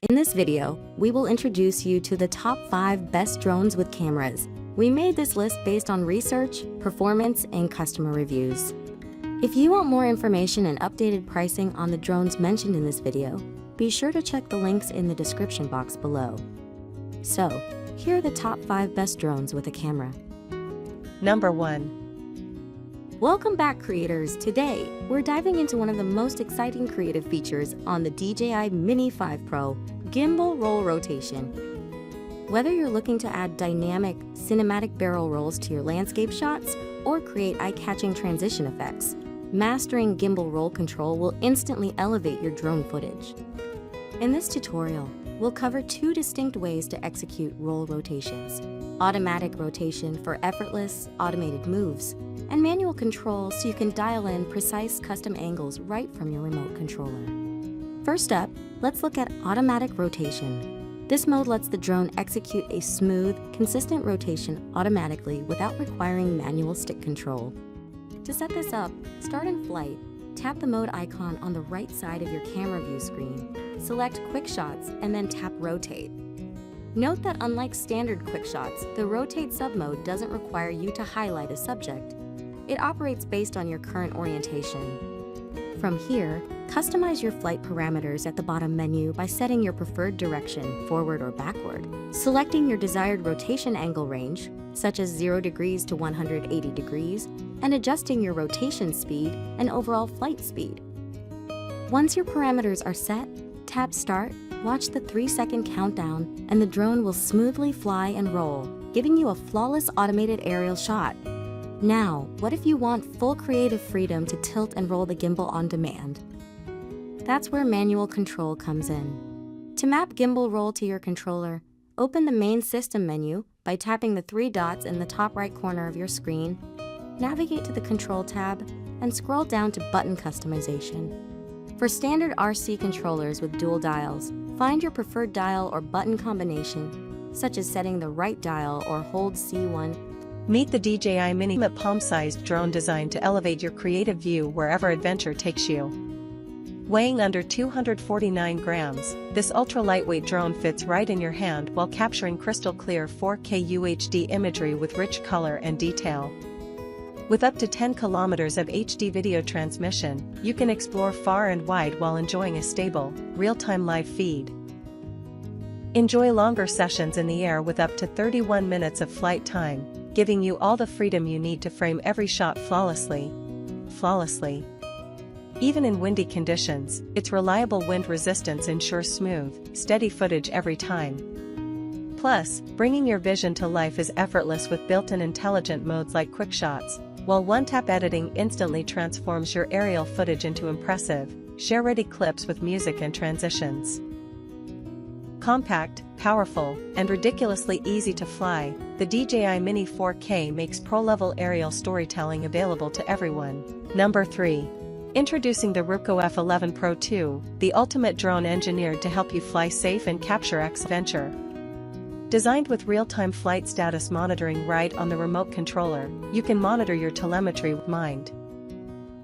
In this video, we will introduce you to the top 5 best drones with cameras. We made this list based on research, performance, and customer reviews. If you want more information and updated pricing on the drones mentioned in this video, be sure to check the links in the description box below. So, here are the top 5 best drones with a camera. Number 1. Welcome back, creators! Today, we're diving into one of the most exciting creative features on the DJI Mini 5 Pro, Gimbal Roll Rotation. Whether you're looking to add dynamic, cinematic barrel rolls to your landscape shots or create eye-catching transition effects, mastering gimbal roll control will instantly elevate your drone footage. In this tutorial, we'll cover 2 distinct ways to execute roll rotations: automatic rotation for effortless, automated moves, and manual control so you can dial in precise custom angles right from your remote controller. First up, let's look at automatic rotation. This mode lets the drone execute a smooth, consistent rotation automatically without requiring manual stick control. To set this up, start in flight, tap the mode icon on the right side of your camera view screen, select Quick Shots, and then tap Rotate. Note that unlike standard quick shots, the rotate submode doesn't require you to highlight a subject. It operates based on your current orientation. From here, customize your flight parameters at the bottom menu by setting your preferred direction, forward or backward, selecting your desired rotation angle range, such as 0 degrees to 180 degrees, and adjusting your rotation speed and overall flight speed. Once your parameters are set, tap Start, watch the 3-second countdown, and the drone will smoothly fly and roll, giving you a flawless automated aerial shot. Now, what if you want full creative freedom to tilt and roll the gimbal on demand? That's where manual control comes in. To map gimbal roll to your controller, open the main system menu by tapping the 3 dots in the top right corner of your screen, navigate to the Control tab, and scroll down to Button Customization. For standard RC controllers with dual dials, find your preferred dial or button combination, such as setting the right dial or hold C1. Meet the DJI Mini palm-sized drone designed to elevate your creative view wherever adventure takes you. Weighing under 249 grams, this ultra-lightweight drone fits right in your hand while capturing crystal-clear 4K UHD imagery with rich color and detail. With up to 10 kilometers of HD video transmission, you can explore far and wide while enjoying a stable, real-time live feed. Enjoy longer sessions in the air with up to 31 minutes of flight time, giving you all the freedom you need to frame every shot flawlessly. Even in windy conditions, its reliable wind resistance ensures smooth, steady footage every time. Plus, bringing your vision to life is effortless with built-in intelligent modes like Quick Shots, while one-tap editing instantly transforms your aerial footage into impressive, share-ready clips with music and transitions. Compact, powerful, and ridiculously easy to fly, the DJI Mini 4K makes pro-level aerial storytelling available to everyone. Number 3. Introducing the Ruco F11 Pro 2, the ultimate drone engineered to help you fly safe and capture adventure. Designed with real-time flight status monitoring right on the remote controller, you can monitor your telemetry with mind.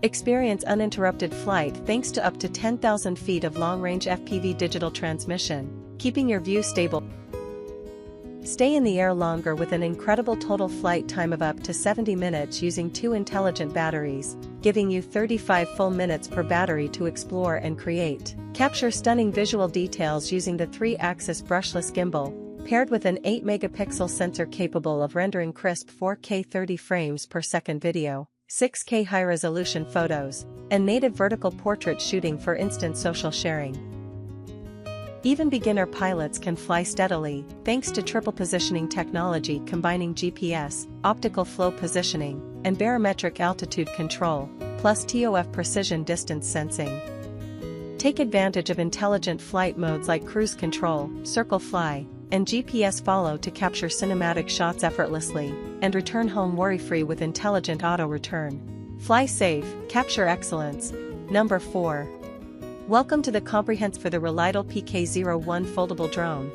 Experience uninterrupted flight thanks to up to 10,000 feet of long-range FPV digital transmission, keeping your view stable. Stay in the air longer with an incredible total flight time of up to 70 minutes using 2 intelligent batteries, giving you 35 full minutes per battery to explore and create. Capture stunning visual details using the 3-axis brushless gimbal, paired with an 8-megapixel sensor capable of rendering crisp 4K 30 frames per second video, 6K high-resolution photos, and native vertical portrait shooting for instant social sharing. Even beginner pilots can fly steadily, thanks to triple positioning technology combining GPS, optical flow positioning, and barometric altitude control, plus TOF precision distance sensing. Take advantage of intelligent flight modes like cruise control, circle fly, and GPS follow to capture cinematic shots effortlessly, and return home worry-free with intelligent auto-return. Fly safe, capture excellence. Number 4. Welcome to the comprehensive for the Relital PK01 foldable drone.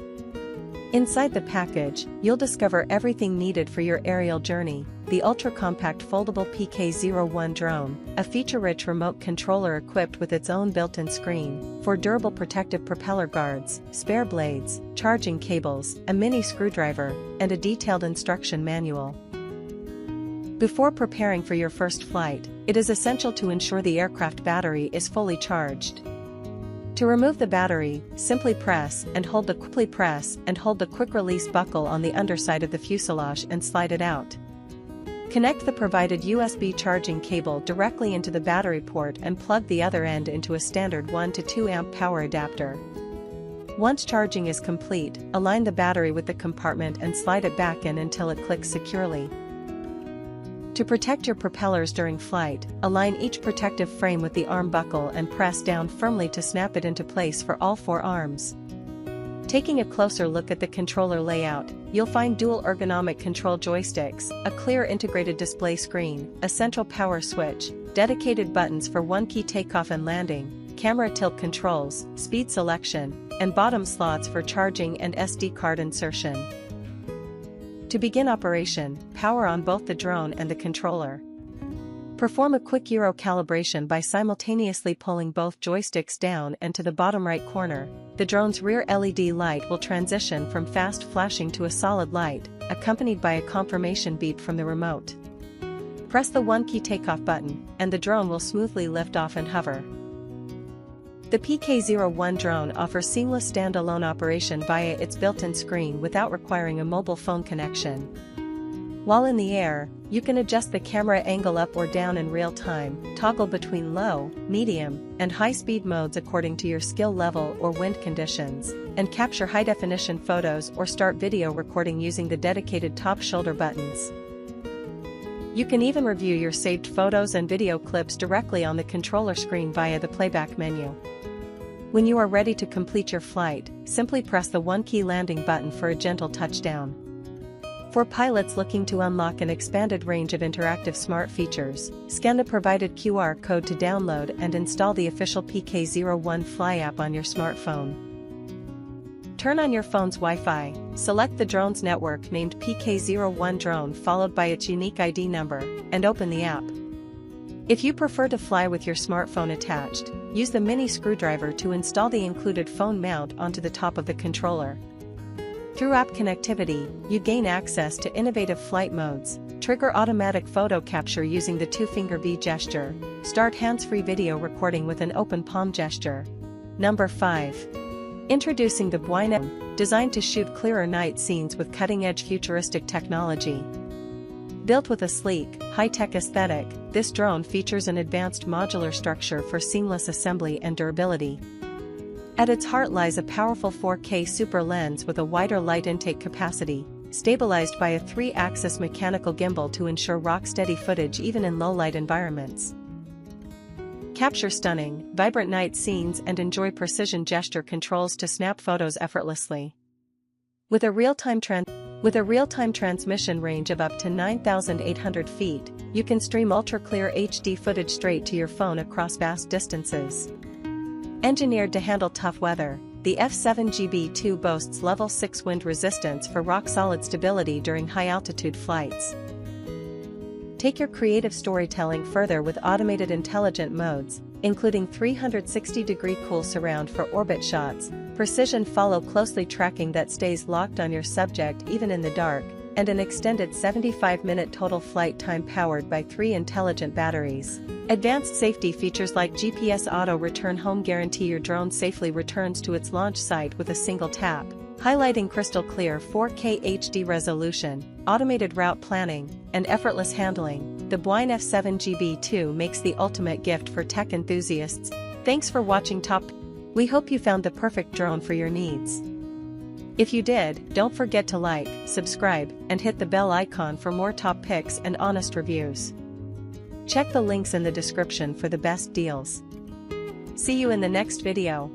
Inside the package, you'll discover everything needed for your aerial journey: the ultra-compact foldable PK-01 drone, a feature-rich remote controller equipped with its own built-in screen, 4 durable protective propeller guards, spare blades, charging cables, a mini screwdriver, and a detailed instruction manual. Before preparing for your first flight, it is essential to ensure the aircraft battery is fully charged. To remove the battery, simply press and hold the quick-release buckle on the underside of the fuselage and slide it out. Connect the provided USB charging cable directly into the battery port and plug the other end into a standard 1 to 2 amp power adapter. Once charging is complete, align the battery with the compartment and slide it back in until it clicks securely. To protect your propellers during flight, align each protective frame with the arm buckle and press down firmly to snap it into place for all 4 arms. Taking a closer look at the controller layout, you'll find dual ergonomic control joysticks, a clear integrated display screen, a central power switch, dedicated buttons for one-key takeoff and landing, camera tilt controls, speed selection, and bottom slots for charging and SD card insertion. To begin operation, power on both the drone and the controller. Perform a quick gyro calibration by simultaneously pulling both joysticks down and to the bottom right corner. The drone's rear LED light will transition from fast flashing to a solid light, accompanied by a confirmation beep from the remote. Press the one-key takeoff button, and the drone will smoothly lift off and hover. The PK-01 drone offers seamless standalone operation via its built-in screen without requiring a mobile phone connection. While in the air, you can adjust the camera angle up or down in real time, toggle between low, medium, and high-speed modes according to your skill level or wind conditions, and capture high-definition photos or start video recording using the dedicated top shoulder buttons. You can even review your saved photos and video clips directly on the controller screen via the playback menu. When you are ready to complete your flight, simply press the one-key landing button for a gentle touchdown. For pilots looking to unlock an expanded range of interactive smart features, scan the provided QR code to download and install the official PK-01 Fly app on your smartphone. Turn on your phone's Wi-Fi, select the drone's network named PK-01 drone followed by its unique ID number, and open the app. If you prefer to fly with your smartphone attached, use the mini screwdriver to install the included phone mount onto the top of the controller. Through app connectivity, you gain access to innovative flight modes, trigger automatic photo capture using the 2-finger V gesture, start hands-free video recording with an open palm gesture. Number 5. Introducing the Buoy, designed to shoot clearer night scenes with cutting-edge futuristic technology. Built with a sleek, high-tech aesthetic, this drone features an advanced modular structure for seamless assembly and durability. At its heart lies a powerful 4K super lens with a wider light intake capacity, stabilized by a 3-axis mechanical gimbal to ensure rock-steady footage even in low-light environments. Capture stunning, vibrant night scenes and enjoy precision gesture controls to snap photos effortlessly. With a real-time transmission range of up to 9,800 feet, you can stream ultra-clear HD footage straight to your phone across vast distances. Engineered to handle tough weather, the F7GB2 boasts level 6 wind resistance for rock-solid stability during high-altitude flights. Take your creative storytelling further with automated intelligent modes, including 360-degree cool surround for orbit shots, precision follow closely tracking that stays locked on your subject even in the dark, and an extended 75-minute total flight time powered by 3 intelligent batteries. Advanced safety features like GPS auto return home guarantee your drone safely returns to its launch site with a single tap, highlighting crystal clear 4K HD resolution, automated route planning, and effortless handling. The Buoy F7GB2 makes the ultimate gift for tech enthusiasts. Thanks for watching We hope you found the perfect drone for your needs. If you did, don't forget to like, subscribe, and hit the bell icon for more top picks and honest reviews. Check the links in the description for the best deals. See you in the next video.